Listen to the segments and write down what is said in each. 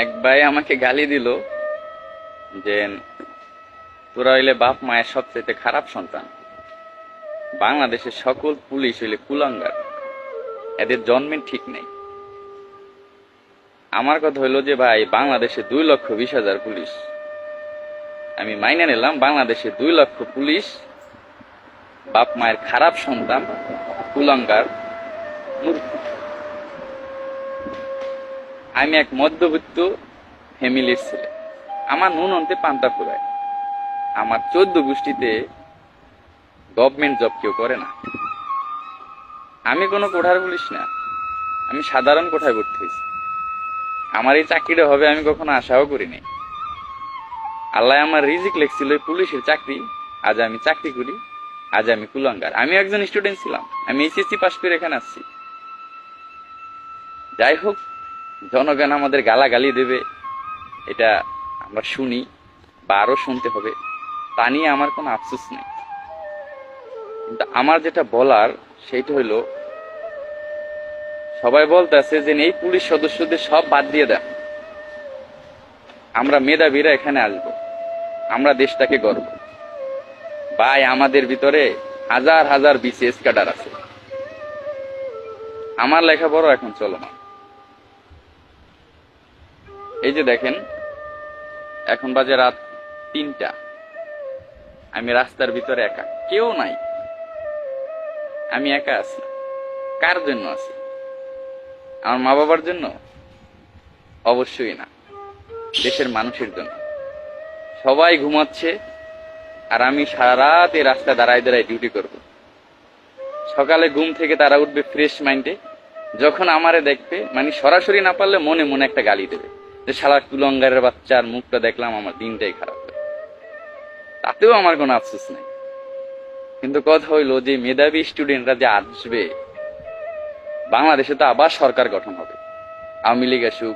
এক ভাই আমাকে গালি দিল যে তোরা হইলে বাপ মায়ের সবচেয়ে খারাপ সন্তান, বাংলাদেশের সকল পুলিশ হইলে কুলাঙ্গার, এদের জন্মের ঠিক নেই। আমার কথা হইলো যে ভাই, বাংলাদেশে 2,20,000 পুলিশ, আমি মাইনে নিলাম বাংলাদেশে 2,00,000 পুলিশ বাপ মায়ের খারাপ সন্তান, কুলাঙ্গার, মূর্খ। আমি এক মধ্যবিত্ত ফ্যামিলির ছেলে, আমার নুন অন্তে পান্তা ফুরায়, আমার 14 গোষ্ঠীতে গভর্নমেন্ট জব কেউ করে না। আমি কোনো কোঠার পুলিশ না, আমি সাধারণ কোঠায় ভর্তি হয়েছি। আমার এই চাকরিটা হবে আমি কখনো আশাও করিনি। আল্লাহ আমার রিজিক লেখছিল পুলিশের চাকরি, আজ আমি চাকরি করি, আজ আমি কুলাঙ্গার। আমি একজন স্টুডেন্ট ছিলাম, আমি এইচএসসি পাস করে এখানে আসছি। যাই হোক, জনগণ আমাদের গালাগালি দেবে, এটা আমরা শুনি বা আরো শুনতে হবে, তা নিয়ে আমার কোনো আফসোস নেই। কিন্তু আমার যেটা বলার সেইটা হইলো, সবাই বলতেছে যে এই পুলিশ সদস্যদের সব বাদ দিয়ে দেন, আমরা মেধাবীরা এখানে আসবো, আমরা দেশটাকে গর্ব। ভাই, আমাদের ভিতরে হাজার হাজার বিসিএস ক্যাডার আছে। আমার লেখাপড়া এখন চলমান। এই যে দেখেন, এখন বাজে রাত 3টা, আমি রাস্তার ভিতরে একা, কেউ নাই, আমি একা আছি। কার জন্য আছি? আমার মা বাবার জন্য? অবশ্যই না, দেশের মানুষের জন্য। সবাই ঘুমাচ্ছে আর আমি সারা রাত এই রাস্তা দাঁড়ায় দাঁড়ায় ডিউটি করব। সকালে ঘুম থেকে তারা উঠবে ফ্রেশ মাইন্ডে, যখন আমারে দেখবে, মানে সরাসরি না পারলে মনে মনে একটা গালি দেবে যে শালা কুলঙ্গারের বাচ্চার মুখটা দেখলাম, আমার দিনটাই খারাপ হবে। তাতেও আমার কোনো আফসোস নেই। কিন্তু কথা হইলো যে মেধাবী স্টুডেন্টরা যে আসবে, বাংলাদেশে তো আবার সরকার গঠন হবে, আওয়ামী লীগ আসুক,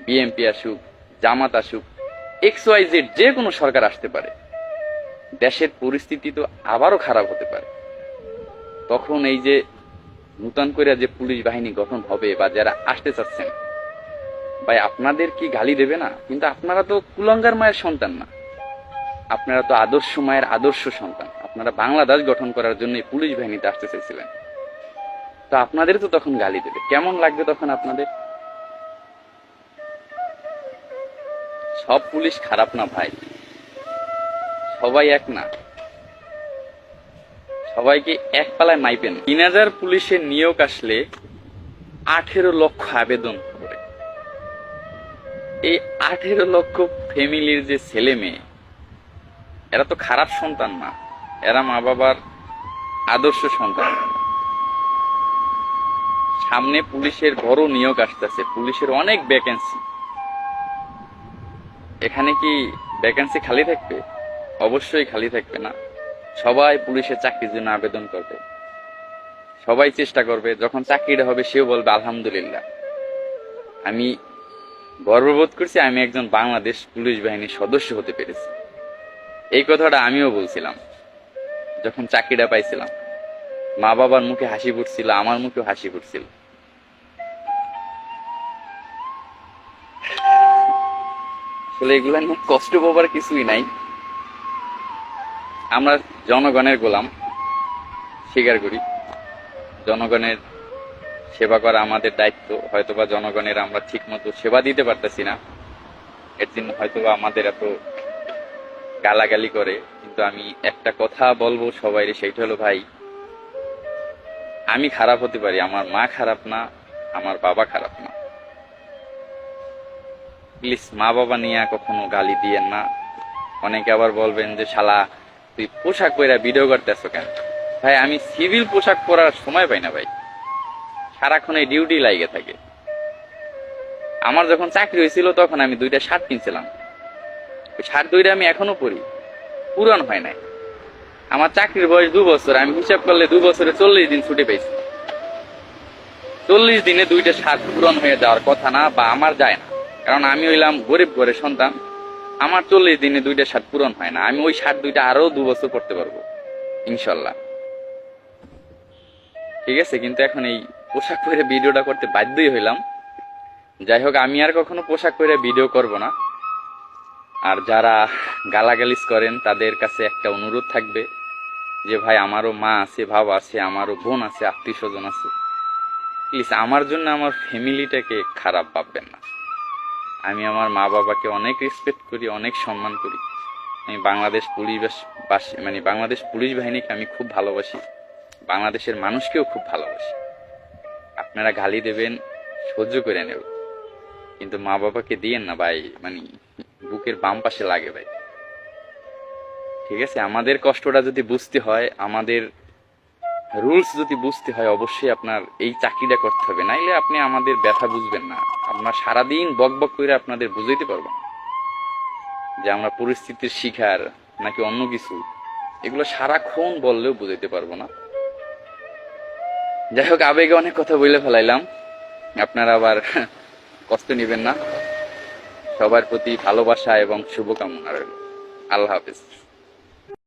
বিএনপি আসুক, জামাত আসুক, XYZ যে কোনো সরকার আসতে পারে, দেশের পরিস্থিতি তো আবারও খারাপ হতে পারে। তখন এই যে নূতন করে যে পুলিশ বাহিনী গঠন হবে বা যারা আসতে চাচ্ছেন, ভাই আপনাদের কি গালি দেবে না? কিন্তু আপনারা তো কুলাঙ্গার মায়ের সন্তান না, আপনারা তো আদর্শ মায়ের আদর্শ সন্তান। আপনারা বাংলাদেশ গঠন করার জন্য পুলিশ বাহিনীতে আসতে চাইছিলেন, তো আপনাদের তো তখন গালি দেবে। কেমন লাগবে তখন আপনাদের? সব পুলিশ খারাপ না ভাই, সবাই এক না, সবাইকে এক পালায় মাইপেন। 3,000 পুলিশের নিয়োগ আসলে 18 লক্ষ আবেদন করে। এই 18 লক্ষ ফ্যামিলির যে ছেলে মেয়ে, এরা তো খারাপ সন্তান না, এরা মা বাবার আদর্শ সন্তান। সামনে পুলিশের বড় নিয়োগ আসতেছে, পুলিশের অনেক ভ্যাকেন্সি। এখানে কি ভ্যাকেন্সি খালি থাকবে? অবশ্যই খালি থাকবে না। সবাই পুলিশের চাকরির জন্য আবেদন করবে, সবাই চেষ্টা করবে। যখন চাকরিটা হবে সেও বলবে আলহামদুলিল্লাহ, আমি গর্ববোধ করছি, আমি একজন বাংলাদেশ পুলিশ বাহিনীর সদস্য হতে পেরেছি। এই কথাটা আমিও বলছিলাম যখন চাকরিটা পাইছিলাম। মা বাবার মুখে হাসি ফুটছিল, আমার মুখেও হাসি ফুটছিল। আসলে এগুলা নিয়ে কষ্ট পাবার কিছুই নাই। আমরা জনগণের গোলাম, স্বীকার করি। জনগণের সেবা করা আমাদের দায়িত্ব। হয়তোবা জনগণের আমরা ঠিক মতো সেবা দিতে পারতেছি না, এর জন্য হয়তোবা আমাদের এত গালাগালি করে। কিন্তু আমি একটা কথা বলবো সবাই, সেইটা হলো ভাই, আমি খারাপ হতে পারি, আমার মা খারাপ না, আমার বাবা খারাপ না। প্লিজ মা বাবা নিয়ে কখনো গালি দিয়েন না। অনেকে আবার বলবেন যে শালা তুই পোশাক পরে ভিডিও করতেছ কেন? ভাই, আমি সিভিল পোশাক পরার সময় পাই না ভাই, সারাক্ষণ এই ডিউটি লাগে থাকে। আমার যখন চাকরি হয়েছিল তখন আমি 2টা শার্ট কিনছিলাম, ওই শার্ট 2টা আমি এখনো পরি, পুরান হয় নাই। আমার চাকরির বয়স 2 বছর, আমি হিসাব করলে 2 বছরে 40 দিন ছুটি পাইছি। 40 দিনে 2টা শার্ট পুরান হয়ে যাওয়ার কথা না, বা আমার যায় না, কারণ আমি হইলাম গরিব ঘরের সন্তান। আমার 40 দিনে 2টা শার্ট পূরণ হয় না। আমি ওই শার্ট 2টা আরো 2 বছর পড়তে পারবো ইনশাল্লাহ। ঠিক আছে, কিন্তু এখন এই পোশাক পরে ভিডিওটা করতে বাধ্যই হইলাম। যাই হোক, আমি আর কখনো পোশাক পরে ভিডিও করব না। আর যারা গালাগালিজ করেন তাদের কাছে একটা অনুরোধ থাকবে যে ভাই, আমারও মা আছে, বাবা আছে, আমারও বোন আছে, আত্মীয় স্বজন আছে, প্লিজ আমার জন্য আমার ফ্যামিলিটাকে খারাপ ভাববেন না। আমি আমার মা বাবাকে অনেক রেসপেক্ট করি, অনেক সম্মান করি। আমি বাংলাদেশ বাংলাদেশ পুলিশ বাহিনীকে আমি খুব ভালোবাসি, বাংলাদেশের মানুষকেও খুব ভালোবাসি। আপনারা গালি দেবেন, সহ্য করে নেব, কিন্তু মা বাবাকে দিয়েন না ভাই, বুকের বাম পাশে লাগে ভাই। ঠিক আছে, আমাদের কষ্টটা যদি বুঝতে হয়, আমাদের রুলস যদি বুঝতে হয়, অবশ্যই আপনার এই চাকরিটা করতে হবে, নাইলে আপনি আমাদের ব্যথা বুঝবেন না। আমরা সারাদিন বক বক করে আপনাদের বুঝাইতে পারবো না যে আমরা পরিস্থিতির শিকার নাকি অন্য কিছু, এগুলো সারাক্ষণ বললেও বুঝাইতে পারবো না। যাই হোক, আবেগে অনেক কথা বলে ফেলাইলাম, আপনারা আবার কষ্ট নেবেন না। সবার প্রতি ভালোবাসা এবং শুভকামনা রইল। আল্লাহ হাফেজ।